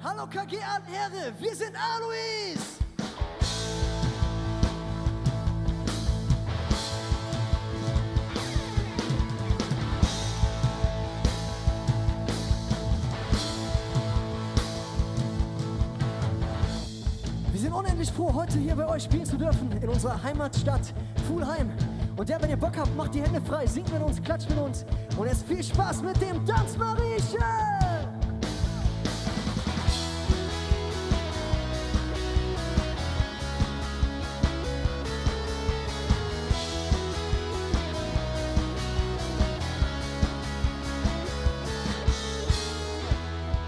Hallo KG Altenherre, wir sind Alois! Wir sind unendlich froh, heute hier bei euch spielen zu dürfen, in unserer Heimatstadt Pfuhlheim. Und ja, wenn ihr Bock habt, macht die Hände frei, singt mit uns, klatscht mit uns und jetzt viel Spaß mit dem Tanzmariechen!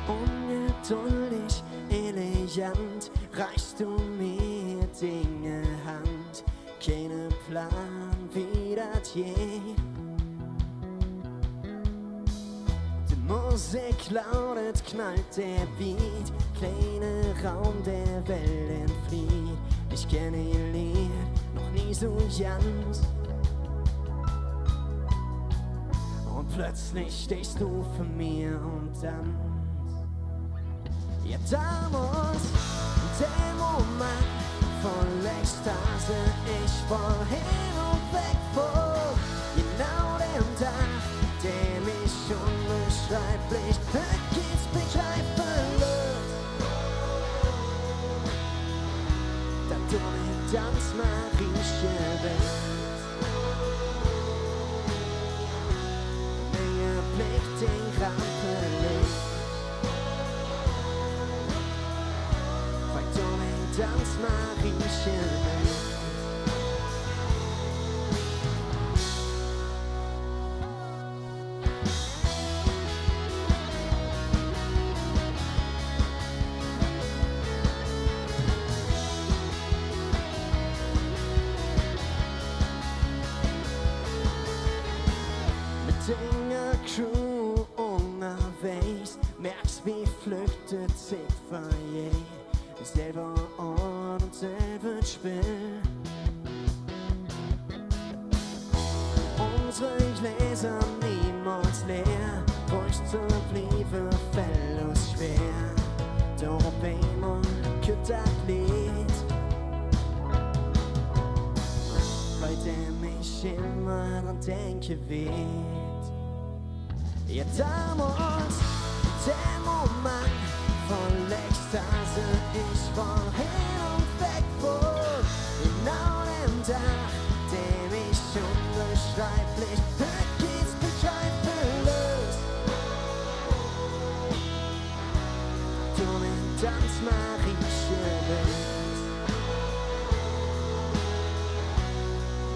Ungeduldig, elegant, reichst du mir Dinge Hand. Keine Plan, wie das geht. Die Musik lautet, knallt der Beat. Kleiner Raum, der Wellen flieht. Ich kenne ihr Lied, noch nie so ganz. Und plötzlich stehst du für mir und dann. Ja, damals, der Moment voll Ekstase, ich war hin und weg vor genau dem Tag, der mich unbeschreiblich vergisst, begreifen lässt. Da du mir Tanzmariechen bist, der Blick den Raum verlegt. Tanzmariechen. Mit der Crew unterwegs, merkst wie flüchtet sich verjährt. Selber Ort und selber Spiel. Unsere Gläser niemals leer, ruhig zu bleiben, fällt uns schwer. Doch einmal kürt das Lied, bei dem ich immer dran denke wird. Ja, damals, der Moment voll Ekstase, ich war hin und weg vor genau dem Tag, der mich unbeschreiblich vergisst, begreifen lässt. Du mir Tanzmariechen bist,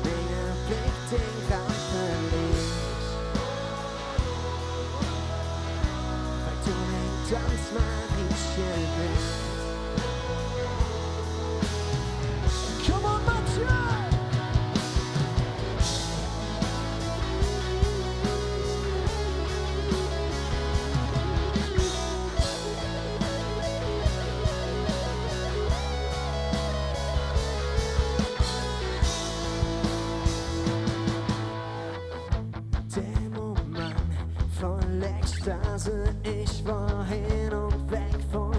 der Blick den Raum verlegt, weil du mir Tanzmariechen bist. Come on, Mathieu! Der Moment voll Ekstase, ich war hin und weg von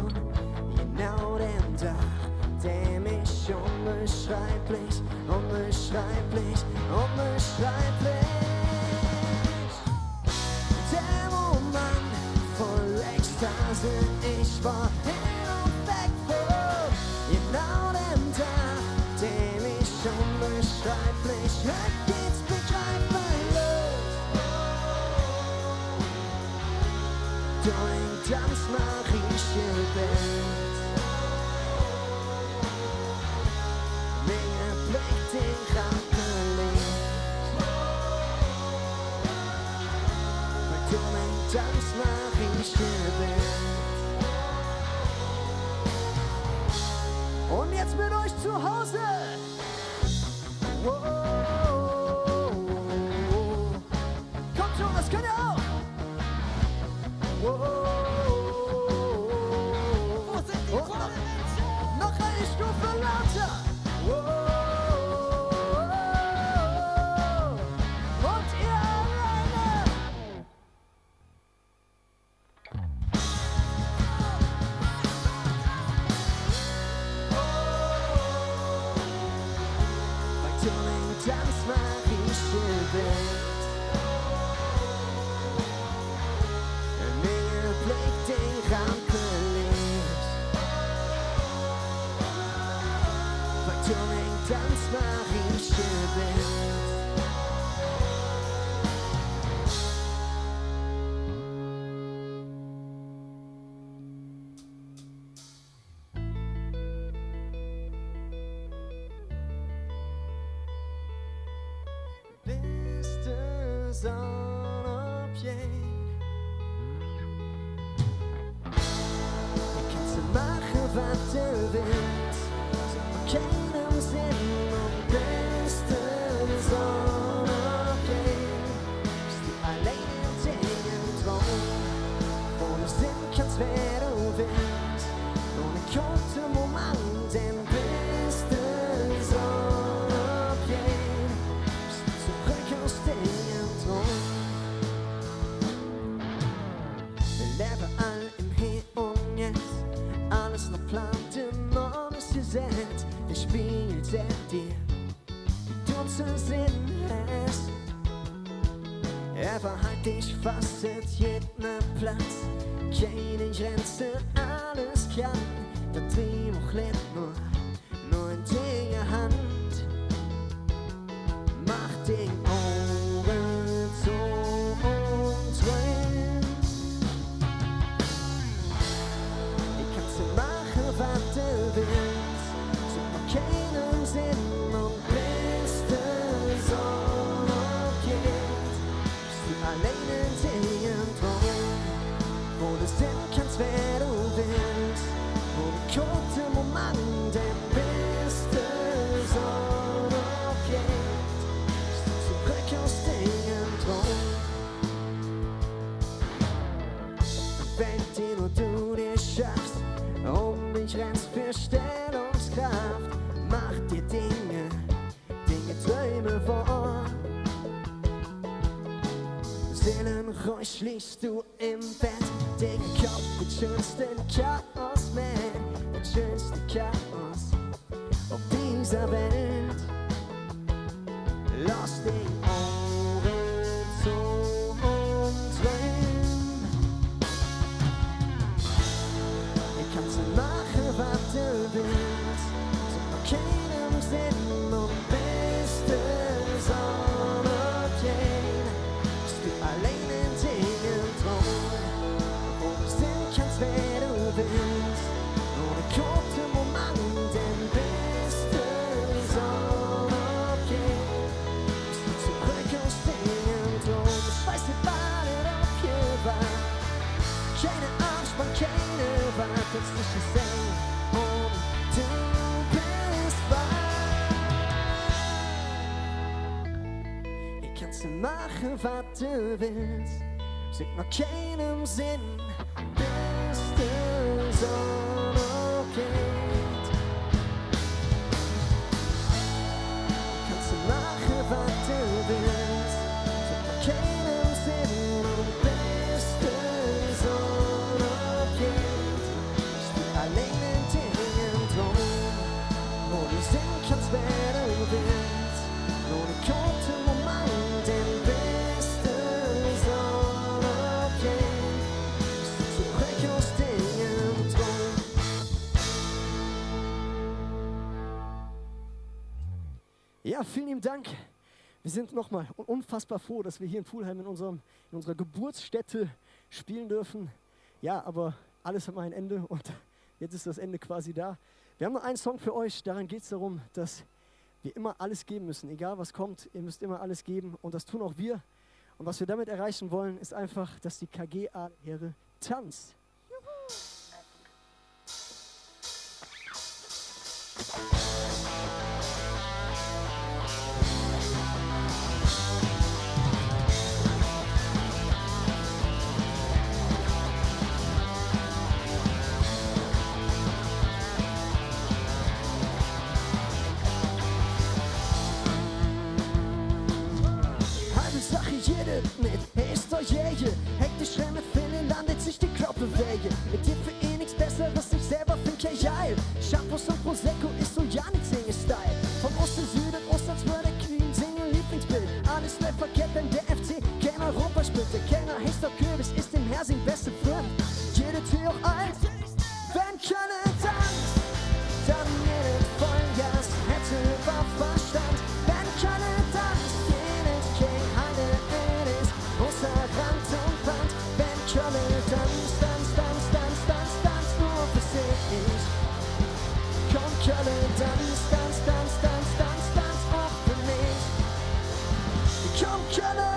genau dem Tag, der mich unbeschreiblich, unbeschreiblich, unbeschreiblich. Der Moment voll Ekstase, ich war hin und weg von genau dem Tag, der mich unbeschreiblich vergisst, begreifen lässt. Du ein Tanzmariechen bist, der Blick den Raum verlegt, weil du ein Tanzmariechen bist. Und jetzt mit euch zu Hause. Wow. Kommt schon, das könnt ihr auch. Wow. Wo sind die vollen Menschen? Noch eine Stufe lauter. Wow. Und ihr alleine. der Wind. So keinem Sinn und beste Sonne gehen. Bist du allein in dem Traum, wo du sein kannst, wer du willst. Nur einen kurzen Moment, den beste Sonne gehen. Bist du zurück aus dem Traum. Wir leben all im Hier und Jetzt. Alles nach Plan, der ist gesetzt. Der spielt er dir, wie du zu sehen hast. Er verhält dich fast at jedem Platz. Keine Grenze, alles kann. Der Drehbuch lebt nur in der Hand. Mach den Augen zu und träum. Ich kannst du machen, was du willst. So macht keinen Sinn und beste Sonne geht. Bist du allein in dem Traum, wo du sein kannst, wer du willst. Nur einen kurzen Moment, den beste Sonne geht. Bist du zurück aus dem Traum. Eine Welt, die nur du dir schaffst. Um dich rennst für Stellungskraft. Mach dir Dinge, Träume vor. Seelenruhig liegst du im Bett. Den Kopf mit schönsten Chaos, man. Der schönste Chaos auf dieser Welt. Lass den Augen zu und träum. Ich kannst du machen, was du willst. So macht keinem Sinn und beste Sonne gehen. Bist du allein in dem Traum, wo du sein kannst, wer du willst. Nur einen kurzen Moment, den beste Sonne gehen. Bist du zurück aus dem Traum. Ich weiß nicht, wann ob hier war. Keine Anspann, keine Wahl, plötzlich gesehen und du bist wahr. Hier kannst du machen, was du willst. Sieht noch keinem Sinn, bis die Sonne geht. Kannst du machen, was du willst. Sieht noch keinem Sinn und bis die Sonne geht. Bist du allein in dem Traum, wo du sein kannst, wer du willst. Nur einen kurzen Moment, den beste Sonne geht. Bist du zurück aus dem Traum. Ja, vielen lieben Dank. Wir sind nochmal unfassbar froh, dass wir hier in Pulheim in unserer Geburtsstätte spielen dürfen. Ja, aber alles hat mal ein Ende und jetzt ist das Ende quasi da. Wir haben noch einen Song für euch, daran geht es darum, dass wir immer alles geben müssen, egal was kommt, ihr müsst immer alles geben und das tun auch wir. Und was wir damit erreichen wollen, ist einfach, dass die KGA-Ehre tanzt. Halbe Sache jede mit, ist doch jeje. Hektisch rennen, Fälle, landet sich die Kloppe wege. Mit dir für eh nichts Besseres, ich selber find kein geil. Shampoos und Prosecco ist so ja nicht Singe-Style. Von Osten, Süden, Ost, als würde Queen singen, Lieblingsbild. Alles läuft verkehrt, wenn der FC kein Europa spielt. Der Kellner heißt doch Kürbis, ist dem Hersing beste Freund. Jede Tür auch alt, wenn keine tanzt. Dann jedes Vollgas hätte war Verstand. Wenn keine tanzt, jedes kein Heide ist. Außer Rand und Wand. Wenn keine tanzt, tanzt nur für sich. Komm, keine tanzt, tanzt auch für mich. Komm, keine.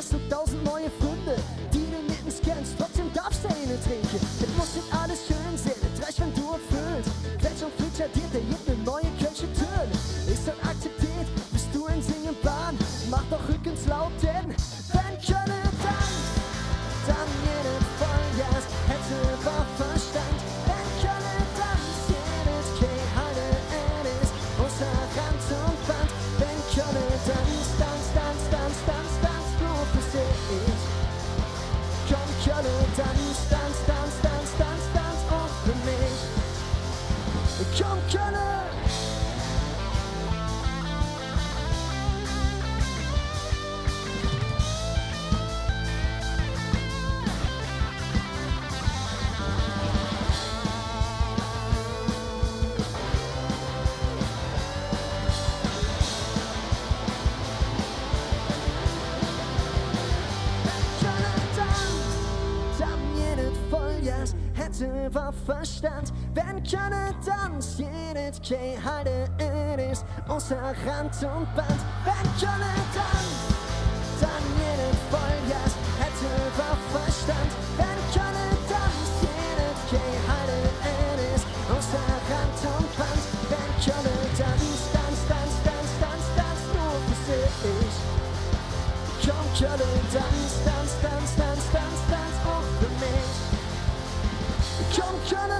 hast du 1000 neue Funde, die du nirgends kennst. Trotzdem darfst du eine trinken. Es muss nicht alles schön sein, es reicht, wenn du erfüllst. Quetsch und Feature dir, der gibt eine neue Kölsche Türen. Ist das akzeptiert, bist du ein Singenbahn? Mach doch Rückens laut, denn wenn Köln dann jedes Vollgas hätte war Verstand. Wenn Köln jedes kein Halle ist, außer Rand und Band. Wenn Köln nur für sich. Komm Köln auch für mich. Komm Köln! Hätte war Verstand, wenn keine Tanz, jedes kein Halte ist, außer Rand und Band. Wenn keine Tanz, dann jedes Vollgas, hätte war Verstand, wenn keine Tanz, jedes kein Halte ist, außer Rand und Band. Wenn keine Tanz, nur für sich. Komm, keine Tanz, auch für mich. Komm, Köln!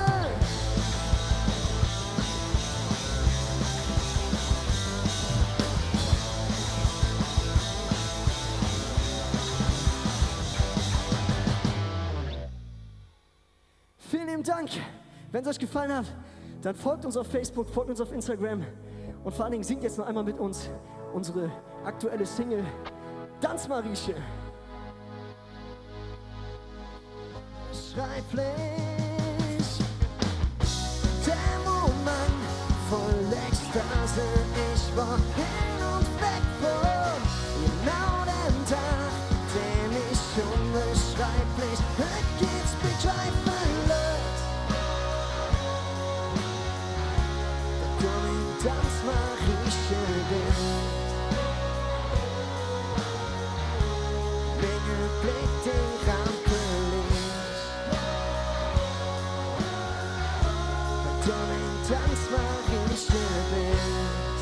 Vielen lieben Dank. Wenn es euch gefallen hat, dann folgt uns auf Facebook, folgt uns auf Instagram und vor allen Dingen singt jetzt noch einmal mit uns unsere aktuelle Single Tanz Marieche. Schreiblich, der Moment voll Ekstase, ich war hin und weg von genau dem Tag, den ich unbeschreiblich geht's begreifenlos. Da du in Tanz Marieche bist, Menge Blick den Rampenlicht. Tanz Marieche bin.